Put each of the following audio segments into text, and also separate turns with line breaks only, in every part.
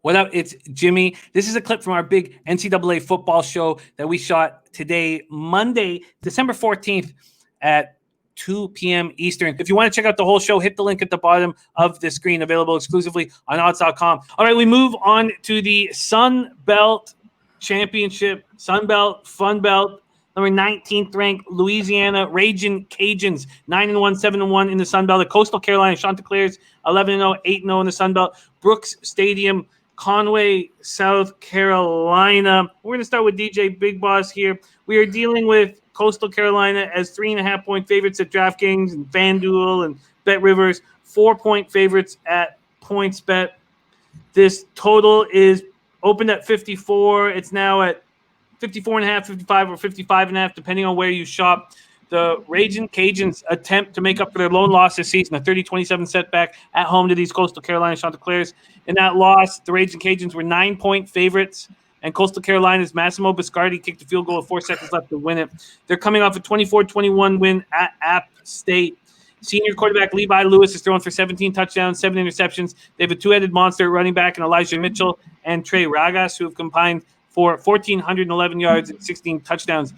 What up? It's Jimmy. This is a clip from our big NCAA football show that we shot today, Monday, December 14th at 2 p.m. Eastern. If you want to check out the whole show, hit the link at the bottom of the screen, available exclusively on odds.com. All right, we move on to the Sun Belt Championship, Sun Belt, Fun Belt. Number 19th ranked Louisiana Ragin' Cajuns, 9-1, 7-1 in the Sun Belt. The Coastal Carolina Chanticleers, 11-0, 8-0 in the Sun Belt. Brooks Stadium, Conway, South Carolina. We're going to start with DJBigg Boss here. We are dealing with Coastal Carolina as 3.5-point favorites at DraftKings and FanDuel and BetRivers, 4-point favorites at PointsBet. This total is opened at 54. It's now at 54.5, 55, or 55.5, depending on where you shop. The Ragin' Cajuns attempt to make up for their lone loss this season, a 30-27 setback at home to these Coastal Carolina Chanticleers. In that loss, the Ragin' Cajuns were 9-point favorites, and Coastal Carolina's Massimo Biscardi kicked a field goal with 4 seconds left to win it. They're coming off a 24-21 win at App State. Senior quarterback Levi Lewis is throwing for 17 touchdowns, 7 interceptions. They have a two-headed monster running back in Elijah Mitchell and Trey Ragas, who have combined for 1,411 yards and 16 touchdowns.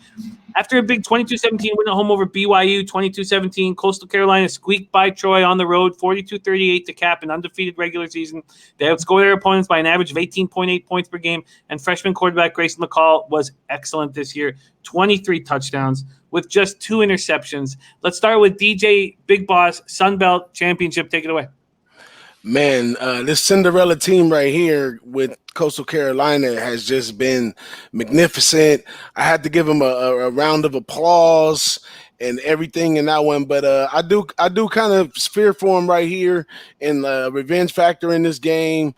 After a big 22-17 win at home over BYU, 22-17, Coastal Carolina squeaked by Troy on the road, 42-38 to cap an undefeated regular season. They outscored their opponents by an average of 18.8 points per game, and freshman quarterback Grayson McCall was excellent this year, 23 touchdowns with just 2 interceptions. Let's start with DJBigg Boss, Sun Belt Championship. Take it away.
Man, this Cinderella team right here with Coastal Carolina has just been magnificent. I had to give them a round of applause and everything in that one, but I do kind of fear for them right here in the revenge factor in this game,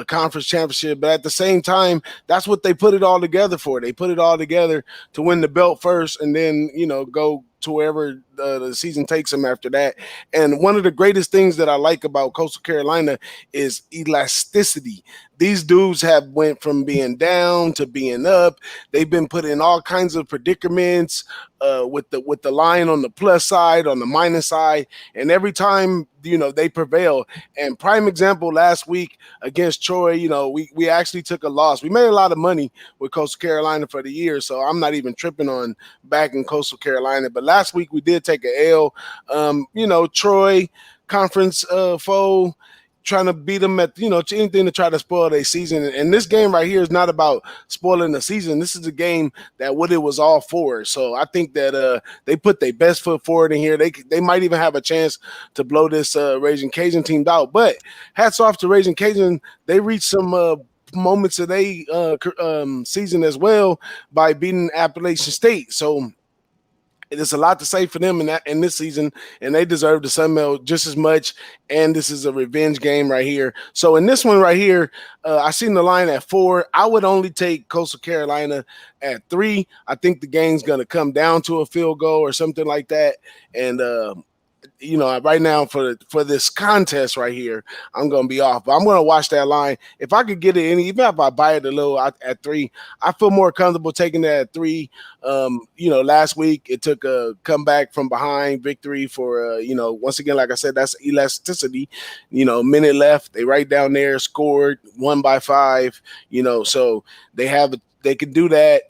conference championship. But at the same time, that's what they put it all together for. They put it all together to win the belt first, and then go to wherever the season takes them after that. And one of the greatest things that I like about Coastal Carolina is elasticity. These dudes have went from being down to being up. They've been put in all kinds of predicaments with the line on the plus side, on the minus side, and every time they prevail. And prime example, last week against Troy, we actually took a loss. We made a lot of money with Coastal Carolina for the year, so I'm not even tripping on backing Coastal Carolina. But last week we did take an L. Troy, conference foe, trying to beat them at anything to try to spoil their season. And this game right here is not about spoiling the season. This is a game that what it was all for. So I think that they put their best foot forward in here. They might even have a chance to blow this Ragin' Cajun team out. But hats off to Ragin' Cajun. They reached some moments of their season as well by beating Appalachian State. So there's a lot to say for them in this season, and they deserve the Sun Belt just as much. And this is a revenge game right here. So in this one right here, I seen the line at 4. I would only take Coastal Carolina at 3. I think the game's going to come down to a field goal or something like that. And right now for this contest right here, I'm going to be off. But I'm going to watch that line. If I could get it in, even if I buy it a little at 3, I feel more comfortable taking that at 3. Last week it took a comeback from behind victory for, once again, like I said, that's elasticity. Minute left. They right down there scored, won by 5, so they can do that.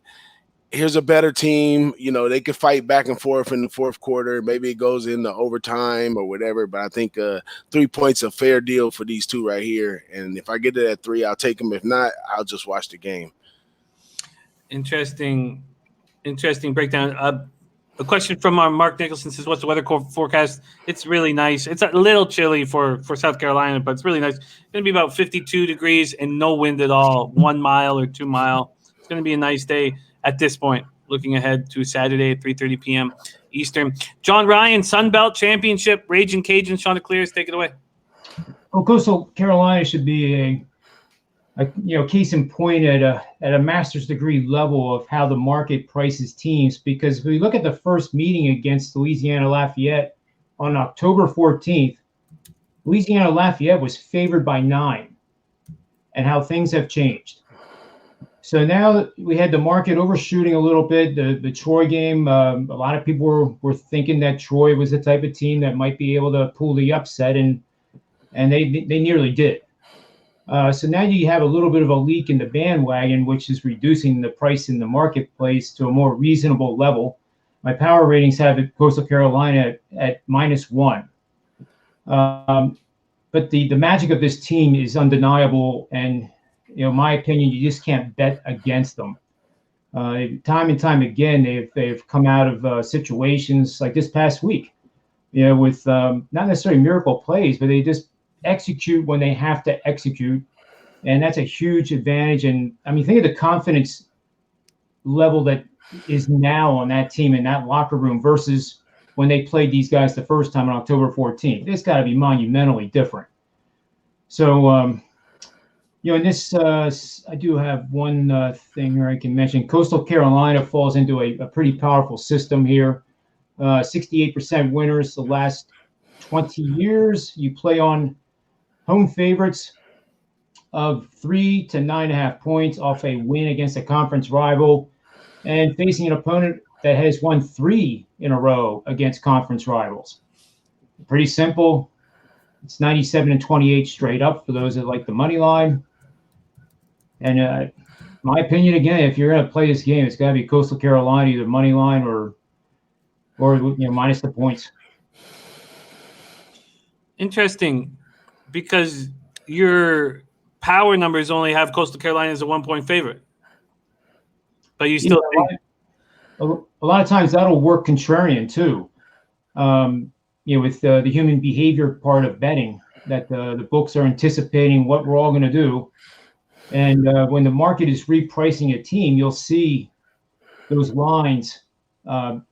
Here's a better team. They could fight back and forth in the fourth quarter. Maybe it goes into overtime or whatever, but I think 3 points a fair deal for these two right here. And if I get it at 3, I'll take them. If not, I'll just watch the game.
Interesting breakdown. A question from our Mark Nicholson says, what's the weather forecast? It's really nice. It's a little chilly for South Carolina, but it's really nice. It's going to be about 52 degrees and no wind at all, 1 mile or 2 mile. It's going to be a nice day. At this point, looking ahead to Saturday at 3:30 p.m. Eastern. John Ryan, Sun Belt Championship, Ragin' Cajun, Chanticleers, take it away.
Well, Coastal Carolina should be a case in point at a master's degree level of how the market prices teams. Because if we look at the first meeting against Louisiana Lafayette on October 14th, Louisiana Lafayette was favored by 9, and how things have changed. So now we had the market overshooting a little bit. The Troy game, a lot of people were thinking that Troy was the type of team that might be able to pull the upset, and they nearly did. So now you have a little bit of a leak in the bandwagon, which is reducing the price in the marketplace to a more reasonable level. My power ratings have it Coastal Carolina at -1. But the magic of this team is undeniable, and my opinion, you just can't bet against them. Time and time again, they've come out of situations like this past week, with not necessarily miracle plays, but they just execute when they have to execute, and that's a huge advantage. And I mean, think of the confidence level that is now on that team in that locker room versus when they played these guys the first time on October 14th. It's got to be monumentally different. So, in this, I do have one thing here I can mention. Coastal Carolina falls into a pretty powerful system here. 68% winners the last 20 years. You play on home favorites of 3 to 9.5 points off a win against a conference rival, and facing an opponent that has won 3 in a row against conference rivals. Pretty simple. It's 97 and 28 straight up for those that like the money line. And my opinion, again, if you're going to play this game, it's got to be Coastal Carolina, either money line or minus the points.
Interesting, because your power numbers only have Coastal Carolina as a 1-point favorite, but you still think
a lot of times that'll work contrarian too. With the human behavior part of betting, that the books are anticipating what we're all going to do. And when the market is repricing a team, you'll see those lines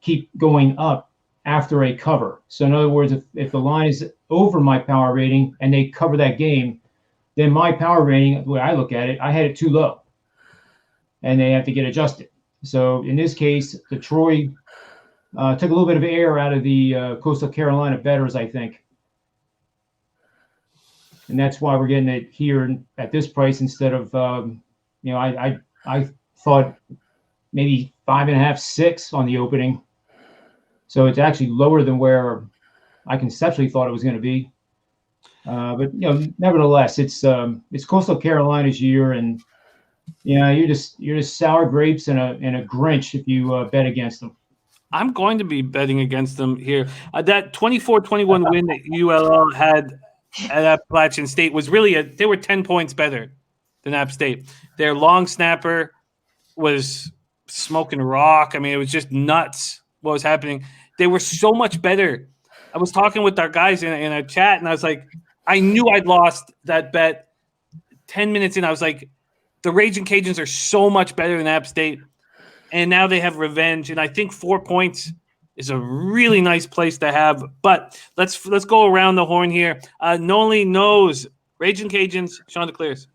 keep going up after a cover. So in other words, if the line is over my power rating and they cover that game, then my power rating, the way I look at it, I had it too low, and they have to get adjusted. So in this case, the Troy took a little bit of air out of the Coastal Carolina bettors, I think. And that's why we're getting it here at this price instead of, I thought maybe 5.5, 6 on the opening. So it's actually lower than where I conceptually thought it was going to be. But nevertheless, it's Coastal Carolina's year, and you're just sour grapes and a Grinch if you bet against them.
I'm going to be betting against them here. That 24-21 win that ULL had at Appalachian State was really they were 10 points better than App State. Their long snapper was smoking rock. I mean, it was just nuts what was happening. They were so much better. I was talking with our guys in a chat, and I was like, I knew I'd lost that bet 10 minutes in. I was like, the Raging Cajuns are so much better than App State, and now they have revenge. And I think 4 points is a really nice place to have. But let's go around the horn here. Nolly knows Raging Cajuns. Sean DeClears.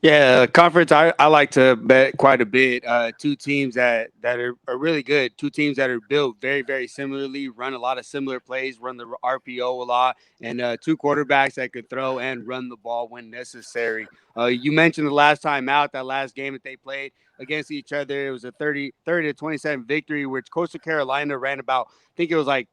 Yeah, conference, I like to bet quite a bit. Two teams that are really good. Two teams that are built very, very similarly, run a lot of similar plays, run the RPO a lot, and two quarterbacks that could throw and run the ball when necessary. You mentioned the last time out, that last game that they played against each other, it was a 30-27 victory, which Coastal Carolina ran about, I think it was like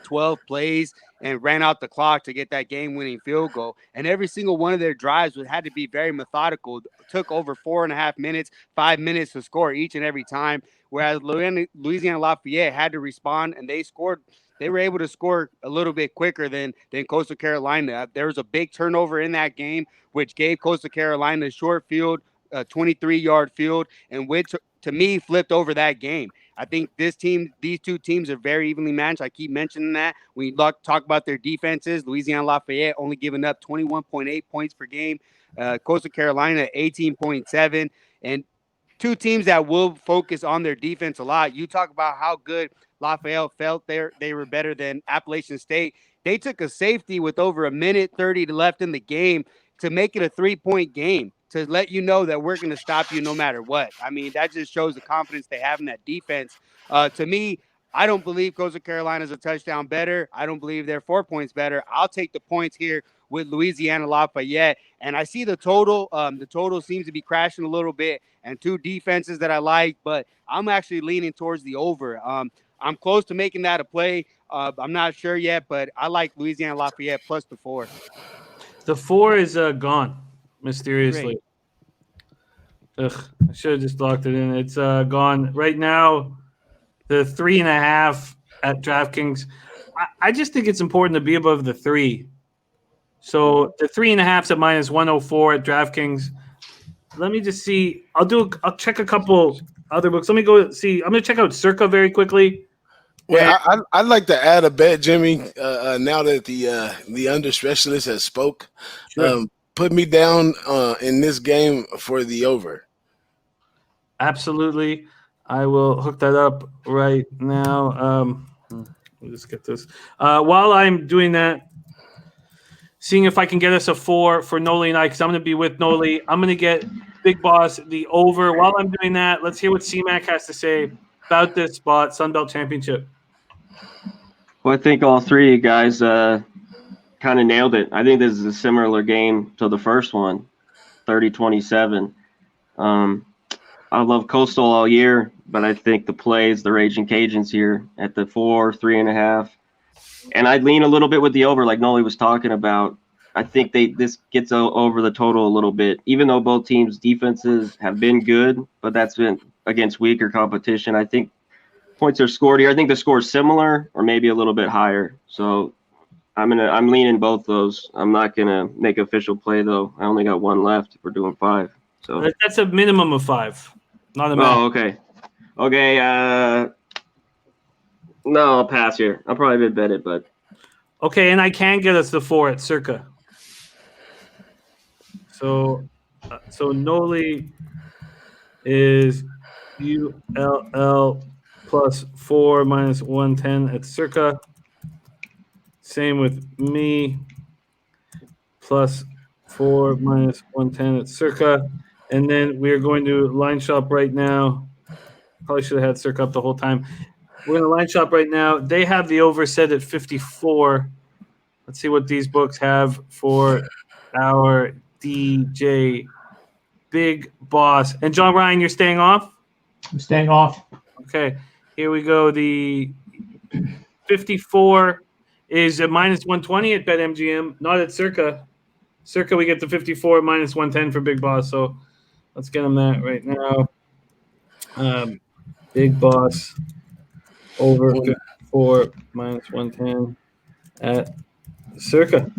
12 plays and ran out the clock to get that game-winning field goal. And every single one of their drives had to be very methodical. Took over 4.5 minutes, 5 minutes to score each and every time, whereas Louisiana Lafayette had to respond, and they scored. They were able to score a little bit quicker than Coastal Carolina. There was a big turnover in that game, which gave Coastal Carolina a short field, a 23-yard field, and which, to me, flipped over that game. I think these two teams are very evenly matched. I keep mentioning that. When you talk about their defenses, Louisiana Lafayette only giving up 21.8 points per game. Coastal Carolina, 18.7. And two teams that will focus on their defense a lot. You talk about how good Lafayette felt they were better than Appalachian State. They took a safety with over 1:30 left in the game to make it a 3-point game, to let you know that we're going to stop you no matter what. I mean, that just shows the confidence they have in that defense. To me, I don't believe Coastal Carolina is a touchdown better. I don't believe they're 4 points better. I'll take the points here with Louisiana Lafayette. And I see the total. The total seems to be crashing a little bit, and two defenses that I like, but I'm actually leaning towards the over. I'm close to making that a play. I'm not sure yet, but I like Louisiana Lafayette plus the 4.
The 4 is gone. mysteriously. Ugh, I should have just locked it in. It's gone right now. The 3.5 at DraftKings. I just think it's important to be above the 3. So the 3.5's at -104 at DraftKings. Let me just see. I'll check a couple other books. Let me go see. I'm gonna check out Circa very quickly.
Well, I'd like to add a bet, Jimmy. Now that the under specialist has spoke,
Sure.
put me down in this game for the over.
Absolutely. I will hook that up right now. We'll just get this. While I'm doing that, seeing if I can get us a 4 for Nolly and I, because I'm going to be with Nolly. I'm going to get Big Boss the over. While I'm doing that, let's hear what CMac has to say about this spot, Sunbelt Championship.
Well, I think all three of you guys kind of nailed it. I think this is a similar game to the first one, 30-27. I love Coastal all year, but I think the plays, the Raging Cajuns here at the 4, 3.5. And I'd lean a little bit with the over, like Nolly was talking about. I think this gets over the total a little bit, even though both teams' defenses have been good, but that's been against weaker competition. I think points are scored here. I think the score is similar or maybe a little bit higher. So I'm leaning both those. I'm not gonna make official play though. I only got one left. We're doing 5. So
that's a minimum of 5, not a max.
Oh, okay. No, I'll pass here. I'll probably bet it, but
Okay, and I can get us the 4 at Circa. So Nolly is ULL plus 4 minus 110 at Circa. Same with me, plus 4 minus 110 at Circa. And then we're going to line shop right now. Probably should have had Circa up the whole time. We're going to line shop right now. They have the over set at 54. Let's see what these books have for our DJ Big Boss. And John Ryan, you're staying off?
I'm staying off.
Okay, here we go. The 54 is at -120 at BetMGM, not at Circa. Circa, we get the 54 -110 for Big Boss. So let's get him that right now. Big Boss over 54 -110 at Circa.